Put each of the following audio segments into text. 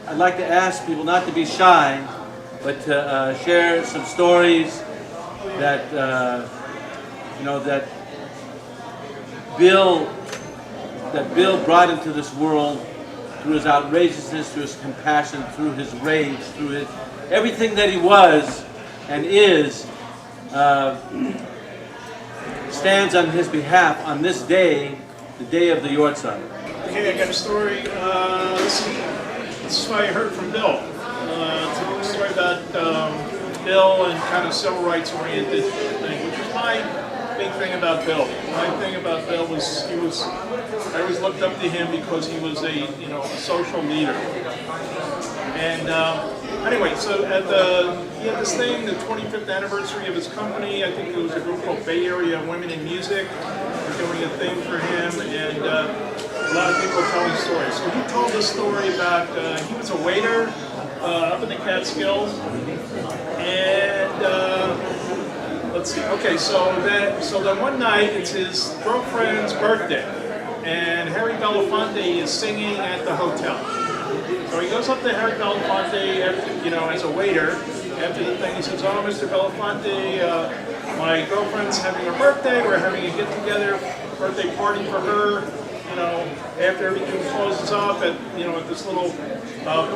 I'd like to ask people not to be shy, but to share some stories that that Bill brought into this world through his outrageousness, through his compassion, through his rage, through his everything that he was and is. Stands on his behalf on this day, the day of the Yahrzeit. Okay, I got a story. This is what I heard from Bill. It's a story about Bill and kind of civil rights oriented thing, which is my big thing about Bill. My thing about Bill was I always looked up to him because he was a social leader. And anyway, so he had this thing, the 25th anniversary of his company. I think it was a group called Bay Area Women in Music. They're doing a thing for him, and a lot of people are telling stories. So he told a story about he was a waiter up in the Catskills, and let's see. Okay, so then one night it's his girlfriend's birthday, and Harry Belafonte is singing at the hotel. So he goes up to Harry Belafonte, as a waiter, after the thing. He says, "Oh, Mr. Belafonte, my girlfriend's having her birthday. We're having a get-together, birthday party for her. After everything closes up at this little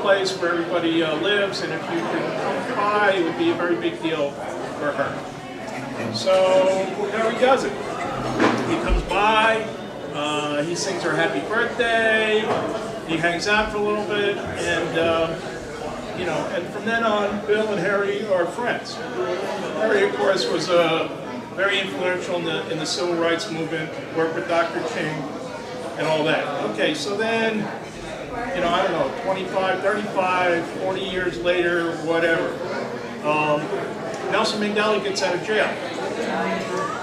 place where everybody lives, and if you can come by, it would be a very big deal for her." So Harry does it. He comes by. He sings her happy birthday. He hangs out for a little bit, and and from then on, Bill and Harry are friends. Harry, of course, was very influential in the civil rights movement. Worked with Dr. King and all that. Okay, so then, I don't know, 25, 35, 40 years later, whatever. Nelson Mandela gets out of jail,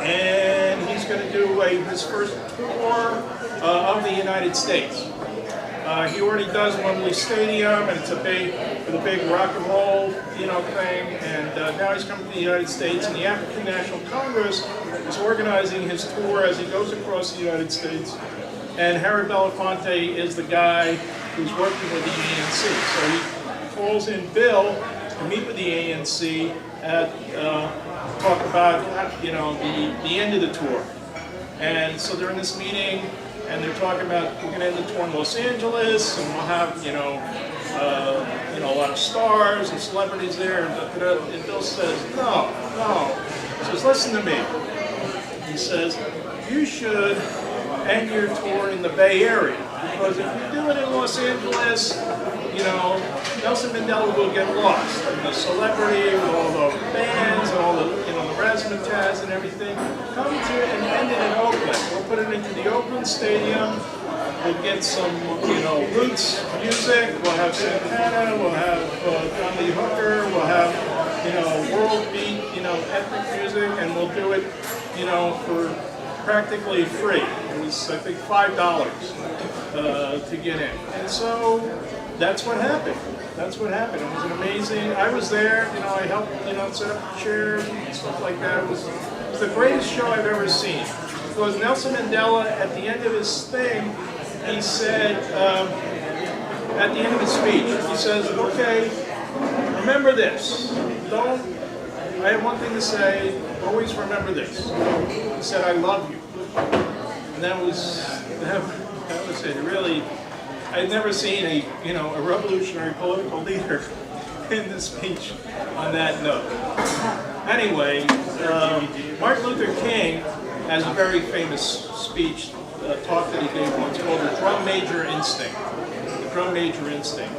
and he's going to do his first tour of the United States. He already does Wembley Stadium, and it's a big rock and roll, thing. And now he's coming to the United States, and the African National Congress is organizing his tour as he goes across the United States. And Harry Belafonte is the guy who's working with the ANC. So he calls in Bill to meet with the ANC at talk about the end of the tour. And so they're in this meeting, and they're talking about we're going to end the tour in Los Angeles, and we'll have a lot of stars and celebrities there. And Bill says, no. He says, listen to me. He says, you should end your tour in the Bay Area, because if you do it in Los Angeles, Nelson Mandela will get lost. And the celebrity with all the bands and all the the razzmatazz and everything. Come to and end it in Oakland. We'll put it into the Oakland Stadium. We'll get some roots music. We'll have Santana. We'll have John Lee Hooker. We'll have world beat ethnic music, and we'll do it for practically free. It was, I think, $5 to get in. And so that's what happened. That's what happened. It was an amazing. I was there. I helped set up the chairs and stuff like that. It was the greatest show I've ever seen. Because Nelson Mandela, at the end of his thing, he said, at the end of his speech, he says, "Okay, remember this. I have one thing to say. Always remember this." He said, "I love you." And that was it. Really, I'd never seen a revolutionary political leader in the speech on that note. Anyway, Martin Luther King has a very famous speech, talk that he gave once called the Drum Major Instinct. The Drum Major Instinct.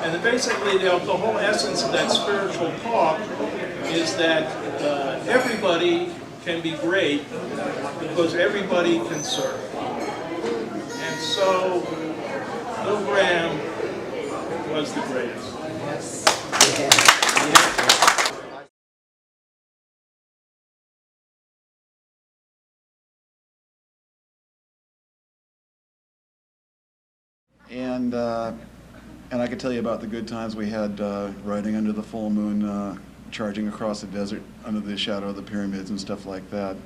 And basically the whole essence of that spiritual talk is that everybody can be great because everybody can serve. And so Bill Graham was the greatest. And I could tell you about the good times we had riding under the full moon, charging across the desert under the shadow of the pyramids and stuff like that.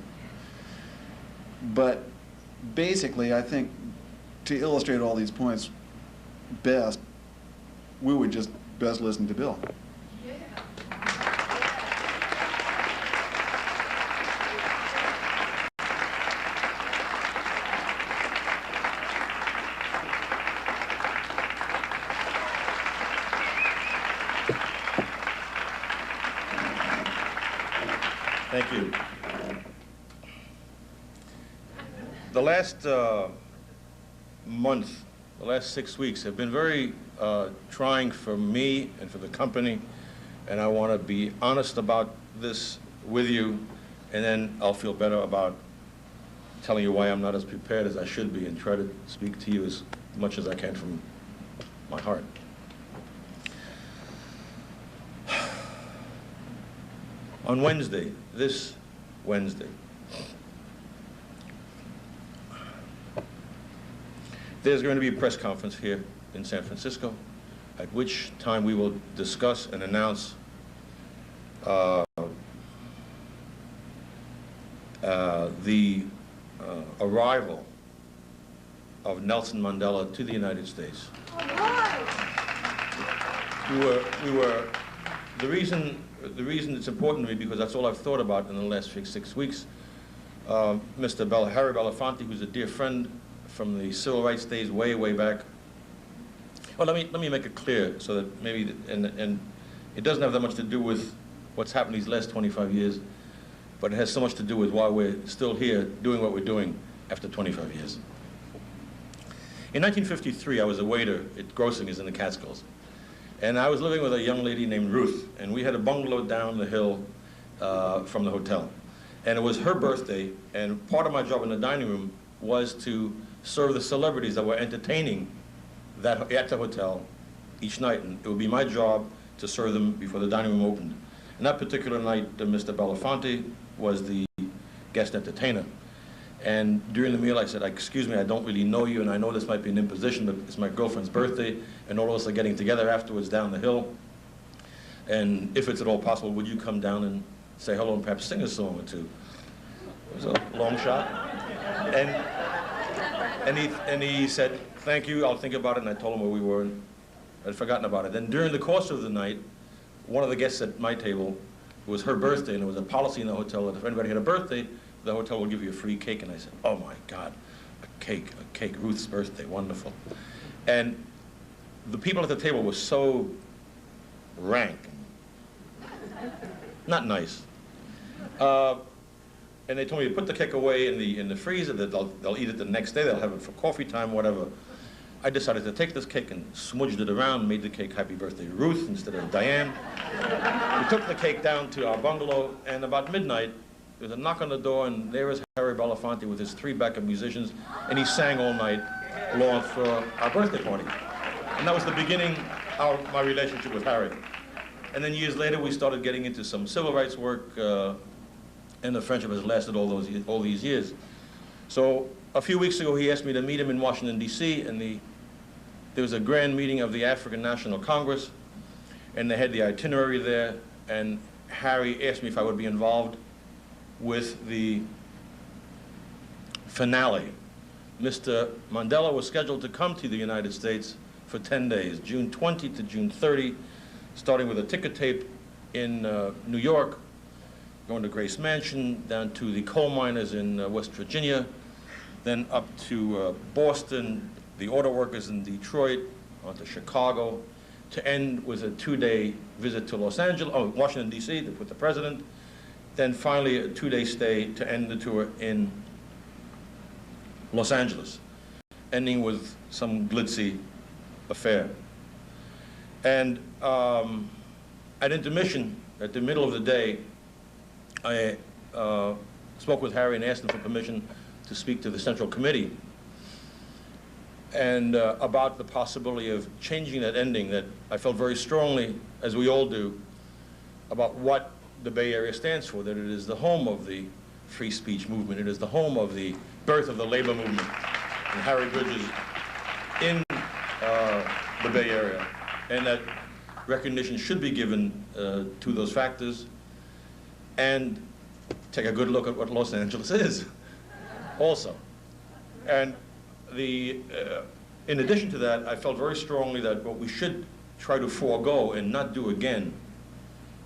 But basically, I think to illustrate all these points best, we would just best listen to Bill. Thank you. The last month, the last 6 weeks have been very trying for me and for the company, and I want to be honest about this with you, and then I'll feel better about telling you why I'm not as prepared as I should be and try to speak to you as much as I can from my heart. On Wednesday, this Wednesday, there's going to be a press conference here in San Francisco, at which time we will discuss and announce the arrival of Nelson Mandela to the United States. The reason it's important to me, because that's all I've thought about in the last 6 weeks. Mr. Harry Belafonte, who's a dear friend from the civil rights days way back. Well, let me make it clear so that maybe, and it doesn't have that much to do with what's happened these last 25 years, but it has so much to do with why we're still here doing what we're doing after 25 years. In 1953, I was a waiter at Grossingers in the Catskills. And I was living with a young lady named Ruth, and we had a bungalow down the hill from the hotel. And it was her birthday, and part of my job in the dining room was to serve the celebrities that were entertaining at the hotel each night. And it would be my job to serve them before the dining room opened. And that particular night, Mr. Belafonte was the guest entertainer. And during the meal, I said, excuse me, I don't really know you, and I know this might be an imposition, but it's my girlfriend's birthday, and all of us are getting together afterwards down the hill. And if it's at all possible, would you come down and say hello and perhaps sing a song or two? It was a long shot. And he said, thank you, I'll think about it, and I told him where we were, and I'd forgotten about it. Then during the course of the night, one of the guests at my table, it was her birthday, and there was a policy in the hotel that if anybody had a birthday, the hotel will give you a free cake. And I said, oh my God, a cake, Ruth's birthday, wonderful. And the people at the table were so rank, not nice. And they told me to put the cake away in the freezer, that they'll eat it the next day, they'll have it for coffee time, whatever. I decided to take this cake and smudged it around, made the cake Happy Birthday Ruth instead of Diane. We took the cake down to our bungalow, and about midnight, there was a knock on the door, and there was Harry Belafonte with his 3 backup musicians, and he sang all night long for our birthday party. And that was the beginning of my relationship with Harry. And then years later, we started getting into some civil rights work, and the friendship has lasted all these years. So a few weeks ago, he asked me to meet him in Washington, D.C., and there was a grand meeting of the African National Congress, and they had the itinerary there, and Harry asked me if I would be involved with the finale. Mr. Mandela was scheduled to come to the United States for 10 days, June 20 to June 30, starting with a ticker tape in New York, going to Grace Mansion, down to the coal miners in West Virginia, then up to Boston, the auto workers in Detroit, on to Chicago, to end with a 2-day visit to Washington, D.C., with the president, then finally a 2-day stay to end the tour in Los Angeles, ending with some glitzy affair. And at intermission, at the middle of the day, I spoke with Harry and asked him for permission to speak to the Central Committee and about the possibility of changing that ending that I felt very strongly, as we all do, about what the Bay Area stands for, that it is the home of the free speech movement, it is the home of the birth of the labor movement, and Harry Bridges in the Bay Area, and that recognition should be given to those factors, and take a good look at what Los Angeles is also. And in addition to that, I felt very strongly that what we should try to forego and not do again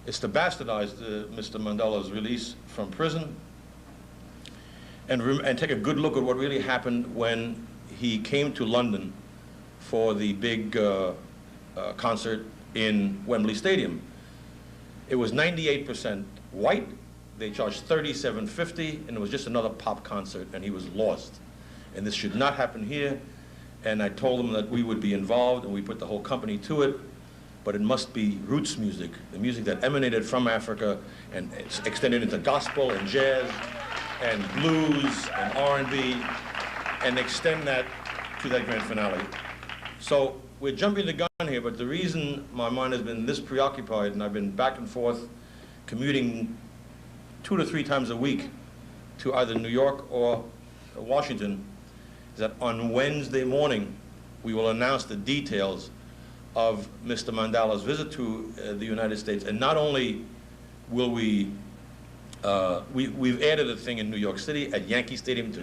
is to bastardize Mr. Mandela's release from prison and take a good look at what really happened when he came to London for the big concert in Wembley Stadium. It was 98% white. They charged $37.50, and it was just another pop concert, and he was lost. And this should not happen here. And I told him that we would be involved, and we put the whole company to it, but it must be roots music, the music that emanated from Africa and extended into gospel and jazz and blues and R&B, and extend that to that grand finale. So we're jumping the gun here, but the reason my mind has been this preoccupied, and I've been back and forth commuting 2 to 3 times a week to either New York or Washington, is that on Wednesday morning we will announce the details of Mr. Mandela's visit to the United States. And not only will we've added a thing in New York City at Yankee Stadium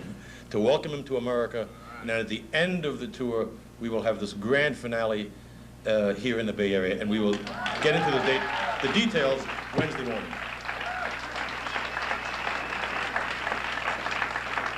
to welcome him to America, and then at the end of the tour we will have this grand finale here in the Bay Area, and we will get into the details Wednesday morning.